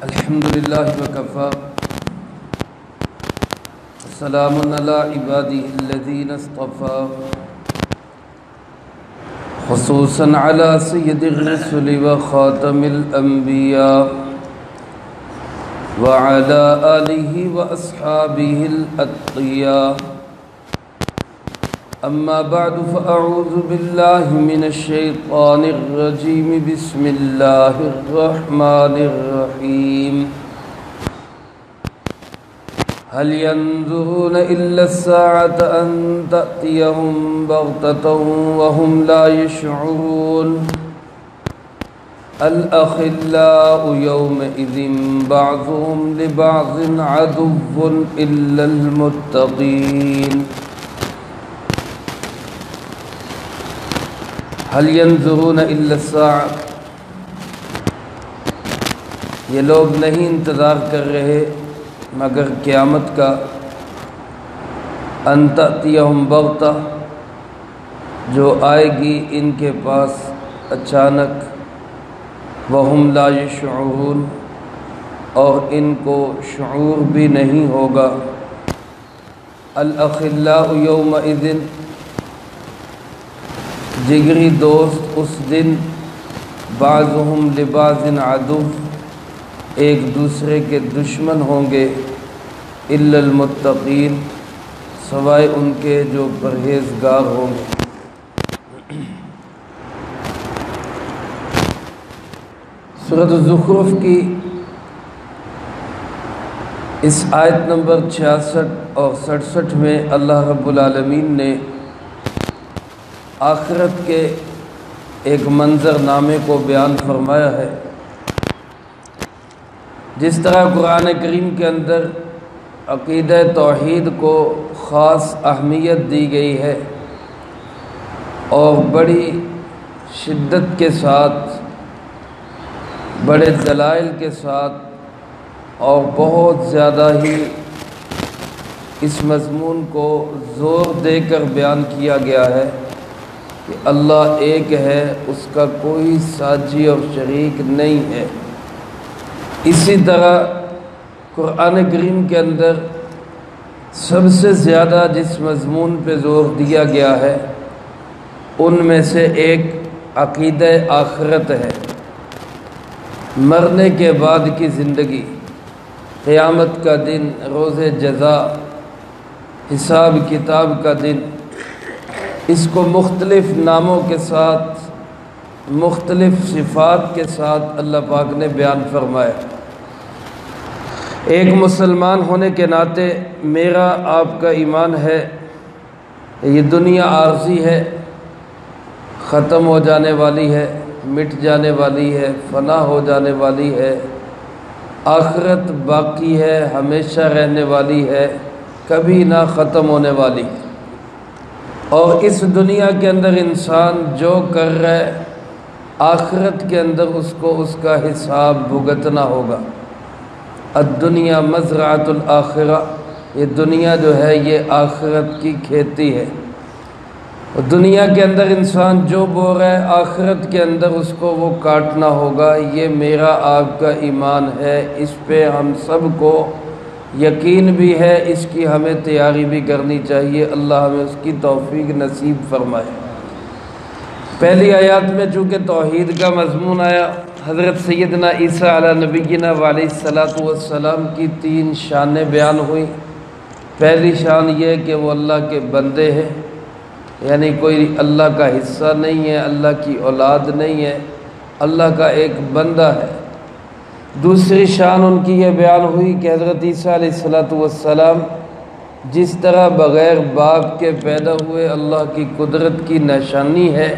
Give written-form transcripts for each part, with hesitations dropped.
الحمد لله وكفى وسلام على عباده الذين اصطفى خصوصا على سيد الرسل وخاتم الأنبياء وعلى آله وأصحابه الأتقياء. أما بعد فأعوذ بالله من الشيطان الرجيم. بسم الله الرحمن الرحيم. هل ينظرون إلا الساعة أن تأتيهم بغتة وهم لا يشعرون. الأخلاء يومئذ بعضهم لبعض عدو إلا المتقين. هل ينظرون الا الساعة، یہ لوگ نہیں انتظار کر رہے مگر قیامت کا، ان تأتیہم بغتہ، جو آئے گی ان کے پاس اچانک، وہم لا یشعرون، اور ان کو شعور بھی نہیں ہوگا. الاخلاء یومئذ، جگری دوست اس دن، بعضهم لبعض عدو، ایک دوسرے کے دشمن ہوں گے، الا المتقین، سوائے ان کے جو پرہیزگار ہوں گے. سورۃ الزخرف کی اس آیت نمبر 66 اور 67 میں اللہ رب العالمین نے آخرت کے ایک منظر نامے کو بیان فرمایا ہے. جس طرح قرآن کریم کے اندر عقیدہ توحید کو خاص اہمیت دی گئی ہے اور بڑی شدت کے ساتھ، بڑے دلائل کے ساتھ اور بہت زیادہ ہی اس مضمون کو زور دے کر بیان کیا گیا ہے کہ اللہ ایک ہے، اس کا کوئی ساجی اور شریک نہیں ہے. اسی طرح قرآن کریم کے اندر سب سے زیادہ جس مضمون پہ زور دیا گیا ہے ان میں سے ایک عقیدہ آخرت ہے. مرنے کے بعد کی زندگی، قیامت کا دن، روز جزا، حساب کتاب کا دن، اس کو مختلف ناموں کے ساتھ، مختلف صفات کے ساتھ اللہ پاک نے بیان فرمایا. ایک مسلمان ہونے کے ناطے میرا آپ کا ایمان ہے یہ دنیا عارضی ہے، ختم ہو جانے والی ہے، مٹ جانے والی ہے، فنا ہو جانے والی ہے. آخرت باقی ہے، ہمیشہ رہنے والی ہے، کبھی نہ ختم ہونے والی. اور اس دنیا کے اندر انسان جو کر رہا ہے آخرت کے اندر اس کو اس کا حساب بھگتنا ہوگا. الدنیا مزرعۃ الآخرہ، یہ دنیا جو ہے یہ آخرت کی کھیتی ہے. دنیا کے اندر انسان جو بو رہا ہے آخرت کے اندر اس کو وہ کاٹنا ہوگا. یہ میرا آپ کا ایمان ہے، اس پہ ہم سب کو یقین بھی ہے، اس کی ہمیں تیاری بھی کرنی چاہیے. اللہ ہمیں اس کی توفیق نصیب فرمائے. پہلی آیات میں چونکہ توحید کا مضمون آیا، حضرت سیدنا عیسیٰ علیہ نبینا علیہ الصلاۃ والسلام کی 3 شانیں بیان ہوئیں. پہلی شان یہ کہ وہ اللہ کے بندے ہیں، یعنی کوئی اللہ کا حصہ نہیں ہے، اللہ کی اولاد نہیں ہے، اللہ کا ایک بندہ ہے. دوسری شان ان کی یہ بیان ہوئی کہ حضرت عیسیٰ علیہ السلام جس طرح بغیر باپ کے پیدا ہوئے اللہ کی قدرت کی نشانی ہے،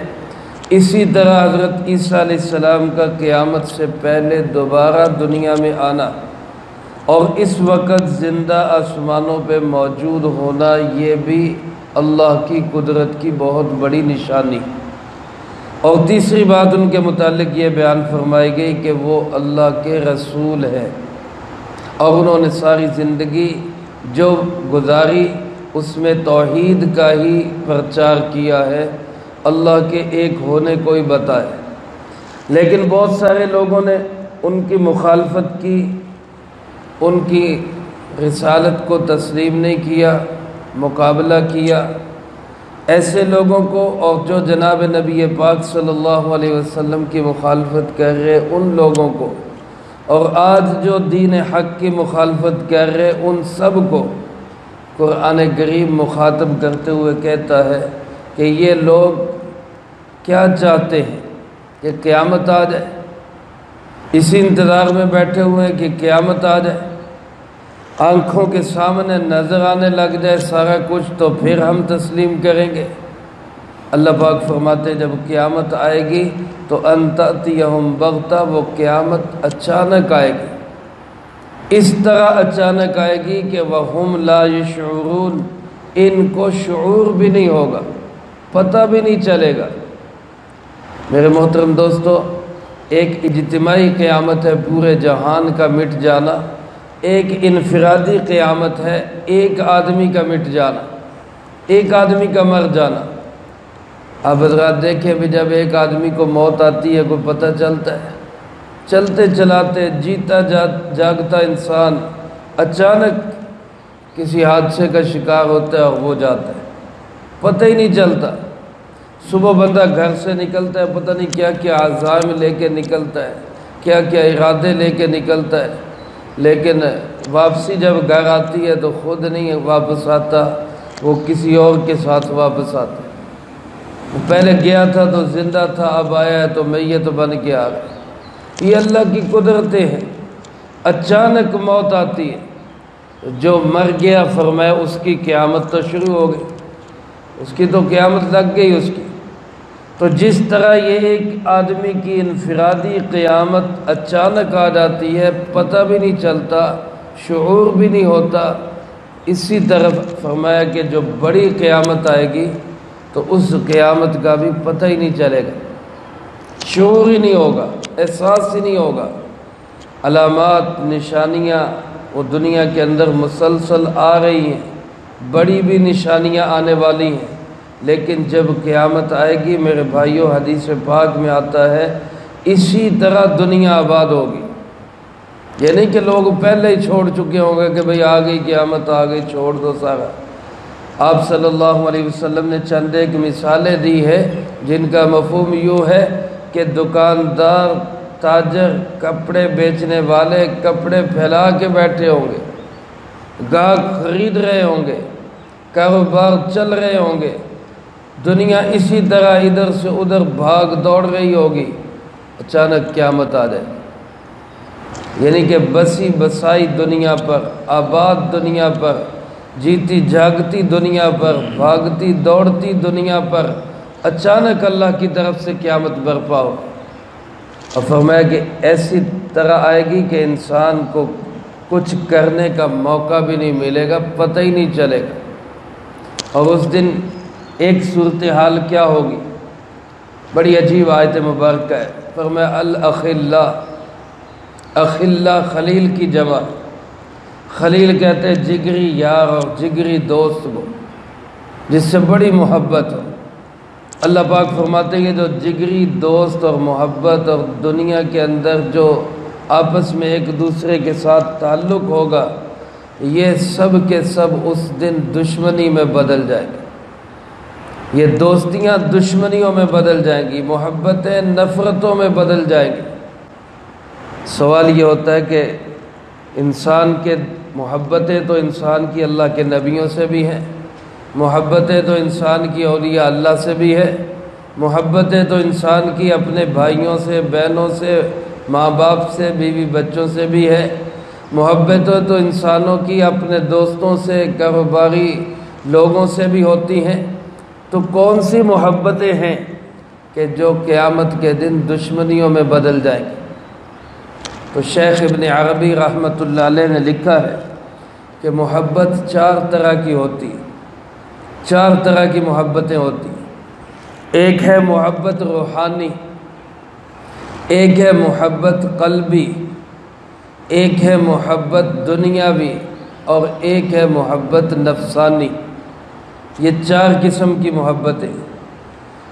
اسی طرح حضرت عیسیٰ علیہ السلام کا قیامت سے پہلے دوبارہ دنیا میں آنا اور اس وقت زندہ آسمانوں پہ موجود ہونا، یہ بھی اللہ کی قدرت کی بہت بڑی نشانی. اور تیسری بات ان کے متعلق یہ بیان فرمائی گئی کہ وہ اللہ کے رسول ہیں اور انہوں نے ساری زندگی جو گزاری اس میں توحید کا ہی پرچار کیا ہے، اللہ کے ایک ہونے کو ہی بتائے. لیکن بہت سارے لوگوں نے ان کی مخالفت کی، ان کی رسالت کو تسلیم نہیں کیا، مقابلہ کیا، ایسے لوگوں کو، اور جو جناب نبی پاک صلی اللہ علیہ وسلم کی مخالفت کر رہے ان لوگوں کو، اور آج جو دین حق کی مخالفت کر رہے ان سب کو قرآن کریم مخاطب کرتے ہوئے کہتا ہے کہ یہ لوگ کیا چاہتے ہیں کہ قیامت آ جائے، اسی انتظار میں بیٹھے ہوئے ہیں کہ قیامت آ جائے، آنکھوں کے سامنے نظر آنے لگ جائے سارا کچھ تو پھر ہم تسلیم کریں گے۔ اللہ پاک فرماتے ہیں جب قیامت آئے گی تو ان تأتیہم بغتہ، وہ قیامت اچانک آئے گی، اس طرح اچانک آئے گی کہ وہم لا یشعرون، ان کو شعور بھی نہیں ہوگا، پتہ بھی نہیں چلے گا۔ میرے محترم دوستو، ایک اجتماعی قیامت ہے پورے جہان کا مٹ جانا، ایک انفرادی قیامت ہے ایک آدمی کا مٹ جانا، ایک آدمی کا مر جانا۔ آپ حضرات دیکھیں بھی جب ایک آدمی کو موت آتی ہے کوئی پتہ چلتا ہے؟ چلتے چلاتے جیتا جاگتا انسان اچانک کسی حادثے کا شکار ہوتا ہے اور وہ جاتا ہے، پتہ ہی نہیں چلتا۔ صبح بندہ گھر سے نکلتا ہے، پتہ نہیں کیا کیا عزائم لے کے نکلتا ہے، کیا کیا ارادے لے کے نکلتا ہے، لیکن واپسی جب گھر آتی ہے تو خود نہیں واپس آتا، وہ کسی اور کے ساتھ واپس آتا ہے۔ وہ پہلے گیا تھا تو زندہ تھا، اب آیا ہے تو میت بن کے آ گیا۔ یہ اللہ کی قدرتیں ہیں، اچانک موت آتی ہے۔ جو مر گیا فرمایا اس کی قیامت تو شروع ہو گئی، اس کی تو قیامت لگ گئی اس کی۔ تو جس طرح یہ ایک آدمی کی انفرادی قیامت اچانک آ جاتی ہے، پتہ بھی نہیں چلتا، شعور بھی نہیں ہوتا، اسی طرح فرمایا کہ جو بڑی قیامت آئے گی تو اس قیامت کا بھی پتہ ہی نہیں چلے گا، شعور ہی نہیں ہوگا، احساس ہی نہیں ہوگا۔ علامات، نشانیاں وہ دنیا کے اندر مسلسل آ رہی ہیں، بڑی بھی نشانیاں آنے والی ہیں، لیکن جب قیامت آئے گی میرے بھائیوں، حدیث پاک میں آتا ہے اسی طرح دنیا آباد ہوگی۔ یہ نہیں کہ لوگ پہلے ہی چھوڑ چکے ہوں گے کہ بھئی آ گئی قیامت، آ گئی، چھوڑ دو سارا۔ آپ صلی اللہ علیہ وسلم نے چند ایک مثالیں دی ہے جن کا مفہوم یوں ہے کہ دکاندار، تاجر، کپڑے بیچنے والے کپڑے پھیلا کے بیٹھے ہوں گے، گاہک خرید رہے ہوں گے، کاروبار چل رہے ہوں گے، دنیا اسی طرح ادھر سے ادھر بھاگ دوڑ رہی ہوگی، اچانک قیامت آ جائے، یعنی کہ بسی بسائی دنیا پر، آباد دنیا پر، جیتی جاگتی دنیا پر، بھاگتی دوڑتی دنیا پر اچانک اللہ کی طرف سے قیامت برپا ہو۔ اور فرمایا کہ ایسی طرح آئے گی کہ انسان کو کچھ کرنے کا موقع بھی نہیں ملے گا، پتہ ہی نہیں چلے گا۔ اور اس دن ایک صورتحال کیا ہوگی، بڑی عجیب آیت مبارکہ ہے۔ فرمایا الاخلاء، اخلاء خلیل کی جمع، خلیل کہتے ہیں جگری یار اور جگری دوست کو جس سے بڑی محبت ہو۔ اللہ پاک فرماتے ہیں جو جگری دوست اور محبت اور دنیا کے اندر جو آپس میں ایک دوسرے کے ساتھ تعلق ہوگا، یہ سب کے سب اس دن دشمنی میں بدل جائیں گے۔ یہ دوستیاں دشمنیوں میں بدل جائیں گی، محبتیں نفرتوں میں بدل جائیں گی۔ سوال یہ ہوتا ہے کہ انسان کے محبتیں تو انسان کی اللہ کے نبیوں سے بھی ہیں، محبتیں تو انسان کی اولیاء اللہ سے بھی ہے، محبتیں تو انسان کی اپنے بھائیوں سے، بہنوں سے، ماں باپ سے، بیوی بچوں سے بھی ہے، محبتیں تو انسانوں کی اپنے دوستوں سے، کاروباری لوگوں سے بھی ہوتی ہیں۔ تو کون سی محبتیں ہیں کہ جو قیامت کے دن دشمنیوں میں بدل جائیں گی؟ تو شیخ ابن عربی رحمۃ اللہ علیہ نے لکھا ہے کہ محبت 4 طرح کی ہوتی ہے، 4 طرح کی محبتیں ہوتی ہیں۔ ایک ہے محبت روحانی، ایک ہے محبت قلبی، ایک ہے محبت دنیاوی، اور ایک ہے محبت نفسانی۔ یہ 4 قسم کی محبتیں۔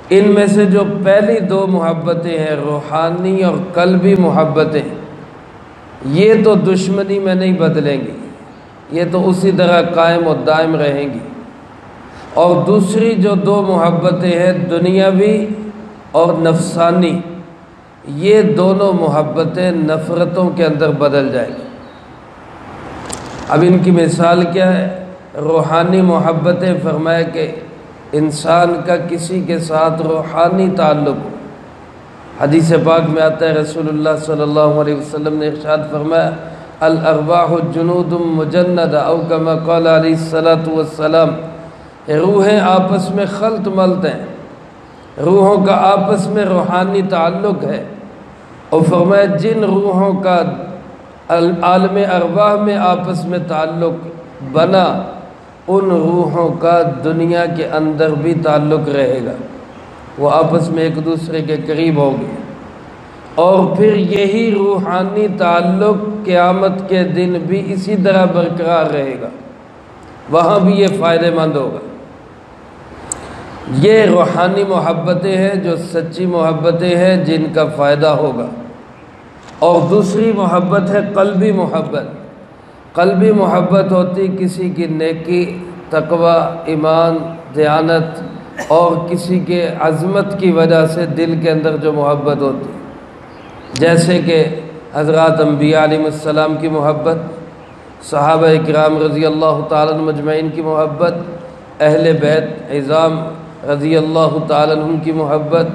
ان میں سے جو پہلی 2 محبتیں ہیں روحانی اور قلبی محبتیں، یہ تو دشمنی میں نہیں بدلیں گی، یہ تو اسی طرح قائم و دائم رہیں گی۔ اور دوسری جو دو محبتیں ہیں، دنیاوی اور نفسانی، یہ دونوں محبتیں نفرتوں کے اندر بدل جائیں گی۔ اب ان کی مثال کیا ہے؟ روحانی محبتیں، فرمایا کہ انسان کا کسی کے ساتھ روحانی تعلق ہو۔ حدیث پاک میں آتا ہے، رسول اللہ صلی اللہ علیہ وسلم نے ارشاد فرمایا، الارواح جنود مجندہ، او کما قال علیہ الصلوۃ والسلام، روحیں آپس میں خلط ملط ہیں، روحوں کا آپس میں روحانی تعلق ہے۔ اور فرمایا جن روحوں کا عالم ارواح میں آپس میں تعلق بنا، ان روحوں کا دنیا کے اندر بھی تعلق رہے گا، وہ آپس میں ایک دوسرے کے قریب ہوگی۔ اور پھر یہی روحانی تعلق قیامت کے دن بھی اسی طرح برقرار رہے گا، وہاں بھی یہ فائدہ مند ہوگا۔ یہ روحانی محبتیں ہیں جو سچی محبتیں ہیں، جن کا فائدہ ہوگا۔ اور دوسری محبت ہے قلبی محبت۔ قلبی محبت ہوتی کسی کی نیکی، تقوی، ایمان، دیانت اور کسی کے عظمت کی وجہ سے دل کے اندر جو محبت ہوتی، جیسے کہ حضرات انبیاء علیہ السلام کی محبت، صحابہ کرام رضی اللہ تعالیٰ عنہ مجمعین کی محبت، اہل بیت عظام رضی اللہ تعالیٰ عنہم کی محبت،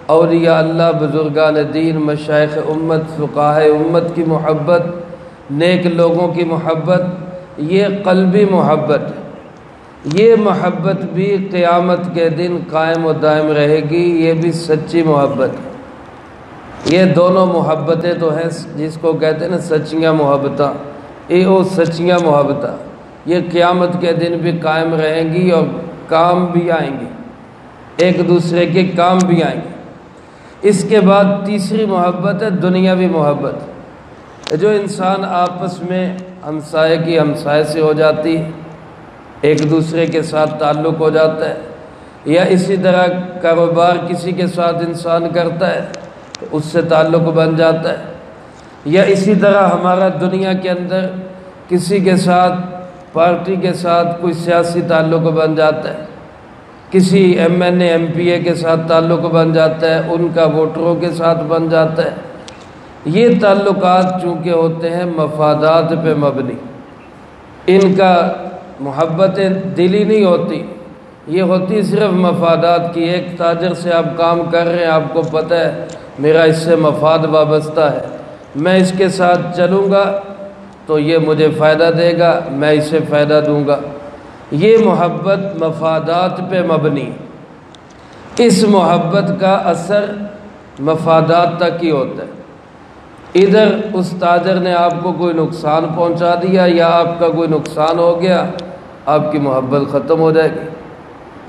اولیاء اللہ، بزرگان دین، مشائخ امت، فقہاء امت کی محبت، نیک لوگوں کی محبت، یہ قلبی محبت ہے۔ یہ محبت بھی قیامت کے دن قائم و دائم رہے گی، یہ بھی سچی محبت ہے۔ یہ دونوں محبتیں تو ہیں جس کو کہتے ہیں نا سچیاں محبتاں، وہ سچیاں محبتاں، یہ قیامت کے دن بھی قائم رہیں گی اور کام بھی آئیں گی، ایک دوسرے کے کام بھی آئیں گے۔ اس کے بعد تیسری محبت ہے دنیاوی محبت، جو انسان آپس میں ہمسائے کی ہمسائے سے ہو جاتی، ایک دوسرے کے ساتھ تعلق ہو جاتا ہے، یا اسی طرح کاروبار کسی کے ساتھ انسان کرتا ہے تو اس سے تعلق بن جاتا ہے، یا اسی طرح ہمارا دنیا کے اندر کسی کے ساتھ، پارٹی کے ساتھ کوئی سیاسی تعلق بن جاتا ہے، کسی M N A M P A کے ساتھ تعلق بن جاتا ہے، ان کا ووٹروں کے ساتھ بن جاتا ہے۔ یہ تعلقات چونکہ ہوتے ہیں مفادات پہ مبنی، ان کا محبتیں دلی نہیں ہوتی، یہ ہوتی صرف مفادات کی۔ ایک تاجر سے آپ کام کر رہے ہیں، آپ کو پتہ ہے میرا اس سے مفاد وابستہ ہے، میں اس کے ساتھ چلوں گا تو یہ مجھے فائدہ دے گا، میں اسے فائدہ دوں گا۔ یہ محبت مفادات پہ مبنی، اس محبت کا اثر مفادات تک ہی ہوتا ہے۔ ادھر اس تاجر نے آپ کو کوئی نقصان پہنچا دیا یا آپ کا کوئی نقصان ہو گیا، آپ کی محبت ختم ہو جائے گی۔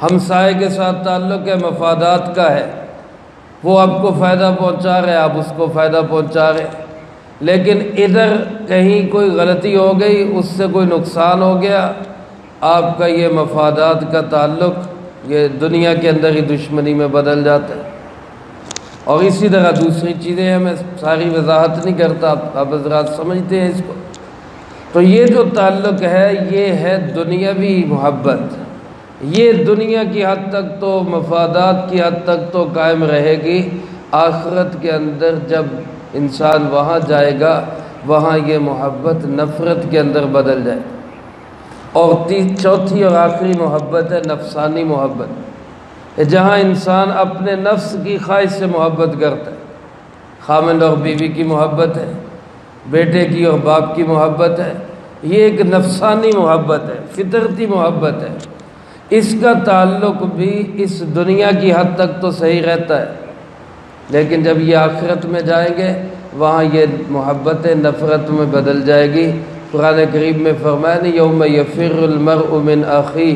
ہمسائے کے ساتھ تعلق ہے، مفادات کا ہے، وہ آپ کو فائدہ پہنچا رہے، آپ اس کو فائدہ پہنچا رہے، لیکن ادھر کہیں کوئی غلطی ہو گئی، اس سے کوئی نقصان ہو گیا، آپ کا یہ مفادات کا تعلق یہ دنیا کے اندر ہی دشمنی میں بدل جاتا ہے۔ اور اسی طرح دوسری چیزیں ہیں، میں ساری وضاحت نہیں کرتا، آپ حضرات سمجھتے ہیں اس کو۔ تو یہ جو تعلق ہے یہ ہے دنیاوی محبت، یہ دنیا کی حد تک تو، مفادات کی حد تک تو قائم رہے گی، آخرت کے اندر جب انسان وہاں جائے گا وہاں یہ محبت نفرت کے اندر بدل جائے گی۔ اور چوتھی اور آخری محبت ہے نفسانی محبت، جہاں انسان اپنے نفس کی خواہش سے محبت کرتا ہے۔ خامند اور بیوی کی محبت ہے، بیٹے کی اور باپ کی محبت ہے، یہ ایک نفسانی محبت ہے، فطرتی محبت ہے۔ اس کا تعلق بھی اس دنیا کی حد تک تو صحیح رہتا ہے، لیکن جب یہ آخرت میں جائیں گے وہاں یہ محبت نفرت میں بدل جائے گی۔ قرآن کریم میں فرمایا نہیں، یوم یفر المرء من اخی،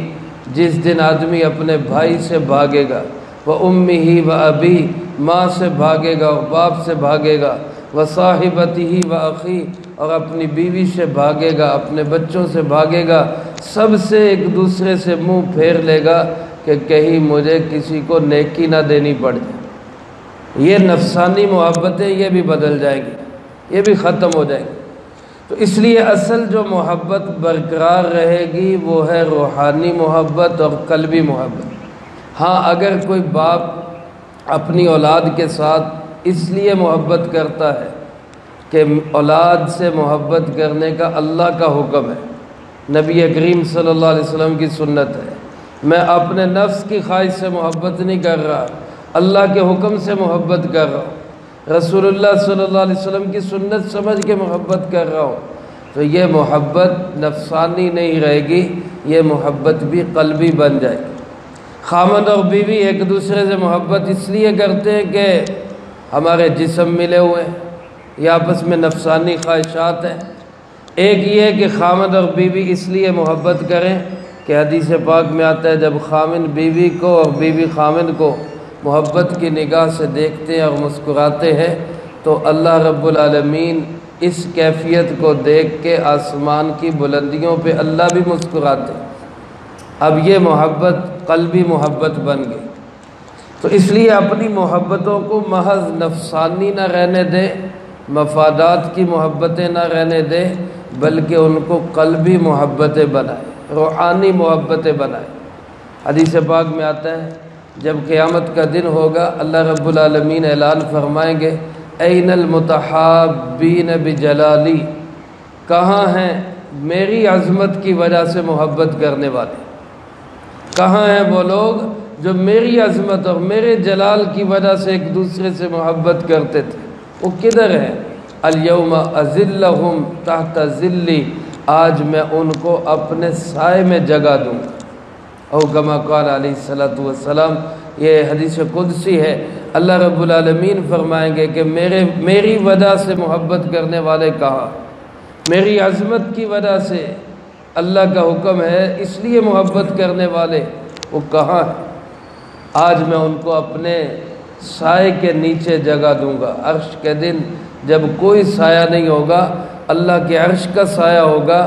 جس دن آدمی اپنے بھائی سے بھاگے گا، وامہ وابی، ماں سے بھاگے گا اور باپ سے بھاگے گا، وصاحبتہ واخی، اور اپنی بیوی سے بھاگے گا، اپنے بچوں سے بھاگے گا، سب سے ایک دوسرے سے منہ پھیر لے گا کہ کہیں مجھے کسی کو نیکی نہ دینی پڑ جائے۔ یہ نفسانی محبتیں یہ بھی بدل جائیں گی، یہ بھی ختم ہو جائیں گی۔ تو اس لیے اصل جو محبت برقرار رہے گی وہ ہے روحانی محبت اور قلبی محبت۔ ہاں اگر کوئی باپ اپنی اولاد کے ساتھ اس لیے محبت کرتا ہے کہ اولاد سے محبت کرنے کا اللہ کا حکم ہے، نبی کریم صلی اللہ علیہ وسلم کی سنت ہے، میں اپنے نفس کی خواہش سے محبت نہیں کر رہا، اللہ کے حکم سے محبت کر رہا ہوں، رسول اللہ صلی اللہ علیہ وسلم کی سنت سمجھ کے محبت کر رہا ہوں، تو یہ محبت نفسانی نہیں رہے گی، یہ محبت بھی قلبی بن جائے گی۔ خاوند اور بیوی ایک دوسرے سے محبت اس لیے کرتے ہیں کہ ہمارے جسم ملے ہوئے ہیں، یہ آپس میں نفسانی خواہشات ہیں۔ ایک یہ ہے کہ خاوند اور بیوی اس لیے محبت کریں کہ حدیث پاک میں آتا ہے جب خاوند بیوی کو اور بیوی خاوند کو محبت کی نگاہ سے دیکھتے ہیں اور مسکراتے ہیں تو اللہ رب العالمین اس کیفیت کو دیکھ کے آسمان کی بلندیوں پہ اللہ بھی مسکراتے ہیں۔ اب یہ محبت قلبی محبت بن گئی، تو اس لیے اپنی محبتوں کو محض نفسانی نہ رہنے دے، مفادات کی محبتیں نہ رہنے دے، بلکہ ان کو قلبی محبتیں بنائے، روحانی محبتیں بنائے۔ حدیث پاک میں آتا ہے جب قیامت کا دن ہوگا اللہ رب العالمین اعلان فرمائیں گے این المتحابین بجلالی، کہاں ہیں میری عظمت کی وجہ سے محبت کرنے والے، کہاں ہیں وہ لوگ جو میری عظمت اور میرے جلال کی وجہ سے ایک دوسرے سے محبت کرتے تھے، وہ کدھر ہیں؟ الیوم اذلہم تحت ذلی، آج میں ان کو اپنے سائے میں جگہ دوں گا، او کما قال علیہ الصلوۃ والسلام، یہ حدیث قدسی ہے۔ اللہ رب العالمین فرمائیں گے کہ میری وجہ سے محبت کرنے والے کہاں، میری عظمت کی وجہ سے اللہ کا حکم ہے اس لیے محبت کرنے والے وہ کہاں ہیں؟ آج میں ان کو اپنے سائے کے نیچے جگہ دوں گا۔ عرش کے دن جب کوئی سایہ نہیں ہوگا، اللہ کے عرش کا سایہ ہوگا،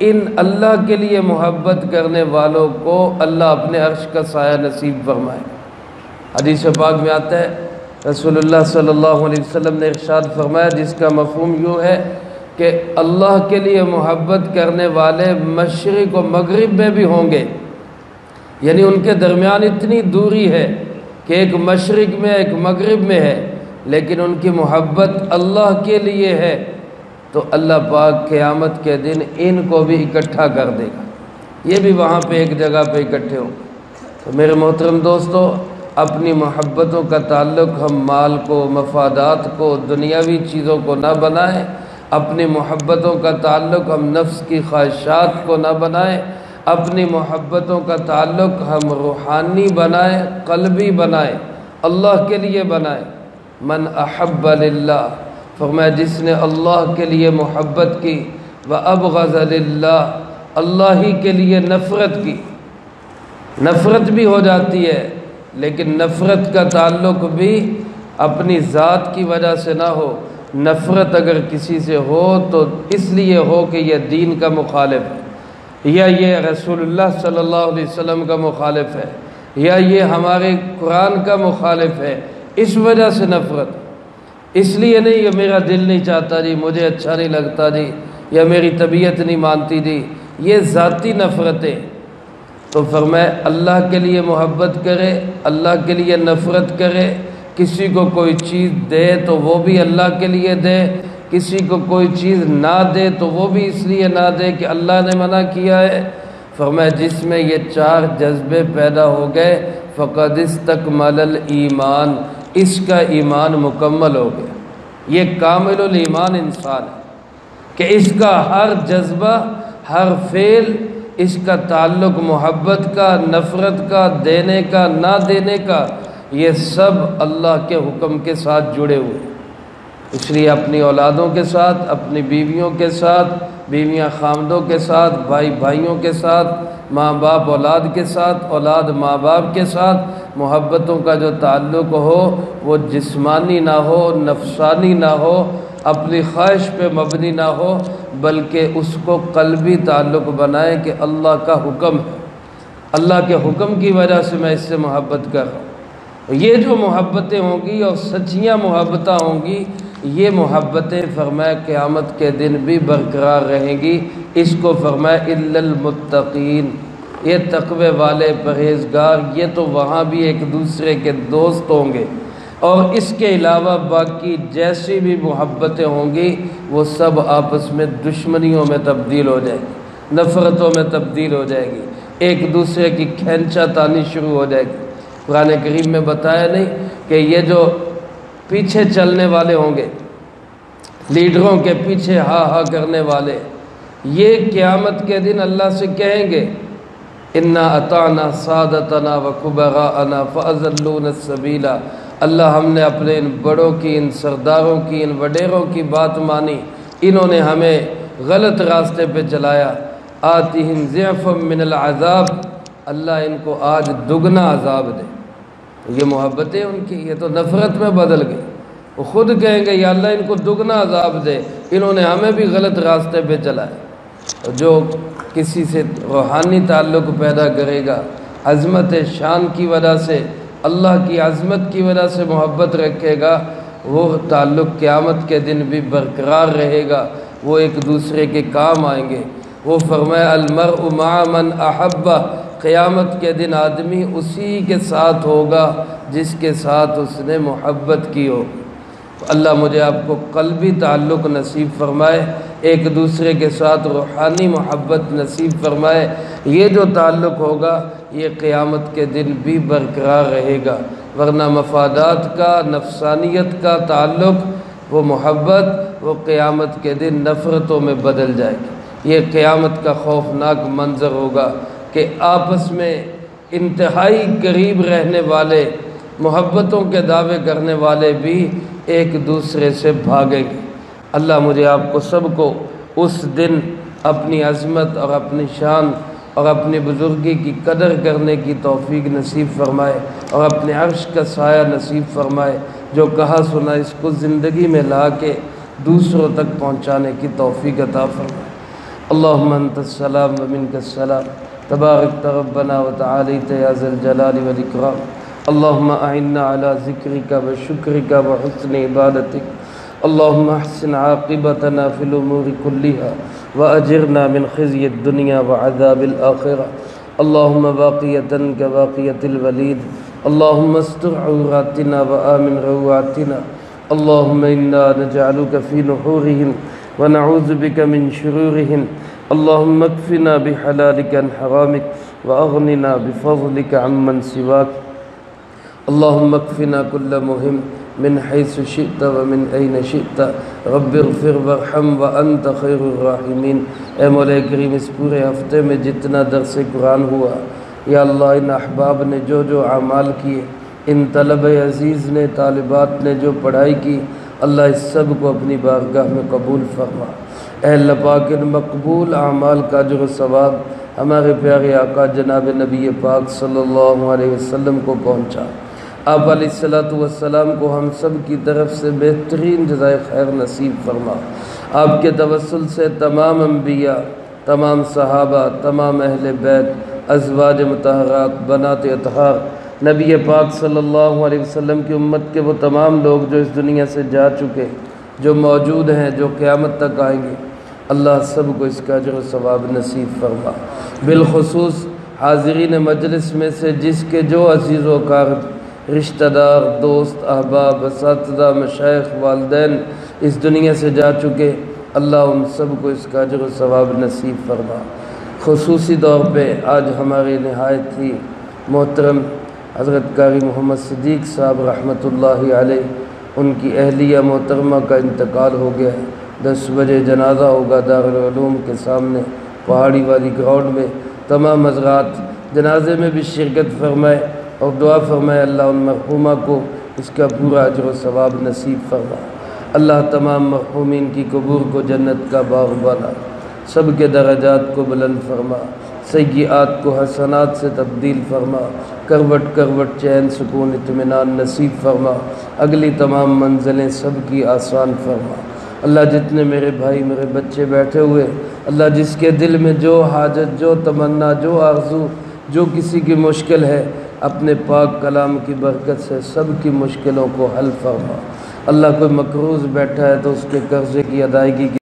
ان اللہ کے لیے محبت کرنے والوں کو اللہ اپنے عرش کا سایہ نصیب فرمائے۔ حدیث پاک میں آتا ہے رسول اللہ صلی اللہ علیہ وسلم نے ارشاد فرمایا جس کا مفہوم یوں ہے کہ اللہ کے لیے محبت کرنے والے مشرق و مغرب میں بھی ہوں گے، یعنی ان کے درمیان اتنی دوری ہے کہ ایک مشرق میں ایک مغرب میں ہے، لیکن ان کی محبت اللہ کے لیے ہے، تو اللہ پاک قیامت کے دن ان کو بھی اکٹھا کر دے گا، یہ بھی وہاں پہ ایک جگہ پہ اکٹھے ہوں گے۔ تو میرے محترم دوستو، اپنی محبتوں کا تعلق ہم مال کو، مفادات کو، دنیاوی چیزوں کو نہ بنائیں، اپنی محبتوں کا تعلق ہم نفس کی خواہشات کو نہ بنائیں، اپنی محبتوں کا تعلق ہم روحانی بنائیں، قلبی بنائیں، اللہ کے لیے بنائیں۔ من احب للہ، فرمایا جس نے اللہ کے لیے محبت کی، وابغض للہ، اللہ ہی کے لیے نفرت کی۔ نفرت بھی ہو جاتی ہے لیکن نفرت کا تعلق بھی اپنی ذات کی وجہ سے نہ ہو، نفرت اگر کسی سے ہو تو اس لیے ہو کہ یہ دین کا مخالف ہے، یا یہ رسول اللہ صلی اللہ علیہ وسلم کا مخالف ہے، یا یہ ہمارے قرآن کا مخالف ہے، اس وجہ سے نفرت، اس لیے نہیں کہ میرا دل نہیں چاہتا جی، مجھے اچھا نہیں لگتا جی، یا میری طبیعت نہیں مانتی جی، یہ ذاتی نفرتیں۔ تو فرمایا اللہ کے لیے محبت کرے، اللہ کے لیے نفرت کرے، کسی کو کوئی چیز دے تو وہ بھی اللہ کے لیے دے، کسی کو کوئی چیز نہ دے تو وہ بھی اس لیے نہ دے کہ اللہ نے منع کیا ہے۔ فرمایا جس میں یہ چار جذبے پیدا ہو گئے فقد استکمل الایمان، اس کا ایمان مکمل ہو گیا۔ یہ کامل الایمان انسان ہے کہ اس کا ہر جذبہ، ہر فعل، اس کا تعلق محبت کا، نفرت کا، دینے کا، نہ دینے کا، یہ سب اللہ کے حکم کے ساتھ جڑے ہوئے۔ اس لیے اپنی اولادوں کے ساتھ، اپنی بیویوں کے ساتھ، بیویاں خامدوں کے ساتھ، بھائی بھائیوں کے ساتھ، ماں باپ اولاد کے ساتھ، اولاد ماں باپ کے ساتھ محبتوں کا جو تعلق ہو وہ جسمانی نہ ہو، نفسانی نہ ہو، اپنی خواہش پہ مبنی نہ ہو، بلکہ اس کو قلبی تعلق بنائے کہ اللہ کا حکم ہے، اللہ کے حکم کی وجہ سے میں اس سے محبت کر رہا ہوں۔ یہ جو محبتیں ہوں گی اور سچیاں محبتیں ہوں گی یہ محبتیں فرمایا قیامت کے دن بھی برقرار رہیں گی۔ اس کو فرمایا الا المتقین، یہ تقوی والے پرہیزگار، یہ تو وہاں بھی ایک دوسرے کے دوست ہوں گے، اور اس کے علاوہ باقی جیسی بھی محبتیں ہوں گی وہ سب آپس میں دشمنیوں میں تبدیل ہو جائے گی، نفرتوں میں تبدیل ہو جائے گی، ایک دوسرے کی کھینچا تانی شروع ہو جائے گی۔ قرآن کریم میں بتایا نہیں کہ یہ جو پیچھے چلنے والے ہوں گے، لیڈروں کے پیچھے ہاں ہاں کرنے والے، یہ قیامت کے دن اللہ سے کہیں گے انا اطعنا سادتنا وکبراءنا فاضلونا السبیل، اللہ ہم نے اپنے ان بڑوں کی، ان سرداروں کی، ان وڈیروں کی بات مانی، انہوں نے ہمیں غلط راستے پہ چلایا۔ آتihim ضعفا من العذاب، اللہ ان کو آج دگنا عذاب دے۔ یہ محبتیں ان کی، یہ تو نفرت میں بدل گئی۔ وہ خود کہیں گے یا اللہ ان کو دگنا عذاب دے، انہوں نے ہمیں بھی غلط راستے پہ چلایا۔ جو کسی سے روحانی تعلق پیدا کرے گا، عظمت شان کی وجہ سے، اللہ کی عظمت کی وجہ سے محبت رکھے گا، وہ تعلق قیامت کے دن بھی برقرار رہے گا، وہ ایک دوسرے کے کام آئیں گے۔ وہ فرمایا المرء مع من احبہ، قیامت کے دن آدمی اسی کے ساتھ ہوگا جس کے ساتھ اس نے محبت کی ہو۔ اللہ مجھے آپ کو قلبی تعلق نصیب فرمائے، ایک دوسرے کے ساتھ روحانی محبت نصیب فرمائے۔ یہ جو تعلق ہوگا یہ قیامت کے دن بھی برقرار رہے گا، ورنہ مفادات کا، نفسانیت کا تعلق، وہ محبت، وہ قیامت کے دن نفرتوں میں بدل جائے گی۔ یہ قیامت کا خوفناک منظر ہوگا کہ آپس میں انتہائی قریب رہنے والے، محبتوں کے دعوے کرنے والے بھی ایک دوسرے سے بھاگیں گے۔ اللہ مجھے آپ کو سب کو اس دن اپنی عظمت اور اپنی شان اور اپنی بزرگی کی قدر کرنے کی توفیق نصیب فرمائے، اور اپنے عرش کا سایہ نصیب فرمائے۔ جو کہا سنا اس کو زندگی میں لا کے دوسروں تک پہنچانے کی توفیق عطا فرمائے۔ اللہم انت السلام ومنک السلام، تبارکت ربنا وتعالیت یا ذا الجلال والاکرام۔ اللہم اعنا علی ذکرک وشکرک وحسن عبادتک، اللہم احسن عاقبتنا فی الامور کلہا واجرنا من خزی الدنیا وعذاب الآخرہ۔ اللہم باقیتا کباقیت الولید، اللہم استر عوراتنا وآمن روعاتنا، اللہم انا نجعلک فی نحورہم ونعوذ بک من شرورہم، اللہم اکفنا بحلالک عن حرامک واغننا بفضلک عمن سواک، اللہم اکفنا کل مہم من حیث شئت ومن این شئت، رب اغفر وارحم وانت خیر الراحمین۔ اے مولا کریم، اس پورے ہفتے میں جتنا درس قرآن ہوا، یا اللہ ان احباب نے جو جو اعمال کیے، ان طلب عزیز نے، طالبات نے جو پڑھائی کی، اللہ اس سب کو اپنی بارگاہ میں قبول فرما۔ اے اللہ پاک، ان مقبول اعمال کا اجر و ثواب ہمارے پیارے آقا جناب نبی پاک صلی اللہ علیہ وسلم کو پہنچا۔ آپ علیہ السلام کو ہم سب کی طرف سے بہترین جزائے خیر نصیب فرما۔ آپ کے توسل سے تمام انبیاء، تمام صحابہ، تمام اہل بیت، ازواج مطہرات، بنات اطہار، نبی پاک صلی اللہ علیہ وسلم کی امت کے وہ تمام لوگ جو اس دنیا سے جا چکے، جو موجود ہیں، جو قیامت تک آئیں گے، اللہ سب کو اس کا اجر و ثواب نصیب فرما۔ بالخصوص حاضرین مجلس میں سے جس کے جو عزیز و اقارب، رشتہ دار، دوست، احباب، اساتذہ، مشائخ، والدین اس دنیا سے جا چکے، اللہ ان سب کو اس کا اجر و ثواب نصیب فرما۔ خصوصی طور پہ آج ہمارے نہایت ہی محترم حضرت قاری محمد صدیق صاحب رحمۃ اللہ علیہ، ان کی اہلیہ محترمہ کا انتقال ہو گیا ہے۔ 10 بجے جنازہ ہوگا دارالعلوم کے سامنے پہاڑی والی گراؤنڈ میں۔ تمام حضرات جنازے میں بھی شرکت فرمائے اور دعا فرمائے اللہ ان مرحومہ کو اس کا پورا اجر و ثواب نصیب فرما۔ اللہ تمام مرحومین کی قبور کو جنت کا باغ بنا، سب کے درجات کو بلند فرما، سیئات کو حسنات سے تبدیل فرما، کروٹ کروٹ چین سکون اطمینان نصیب فرما، اگلی تمام منزلیں سب کی آسان فرما۔ اللہ جتنے میرے بھائی، میرے بچے بیٹھے ہوئے، اللہ جس کے دل میں جو حاجت، جو تمنا، جو آرزو، جو کسی کی مشکل ہے، اپنے پاک کلام کی برکت سے سب کی مشکلوں کو حل فرما۔ اللہ کوئی مقروض بیٹھا ہے تو اس کے قرضے کی ادائیگی کی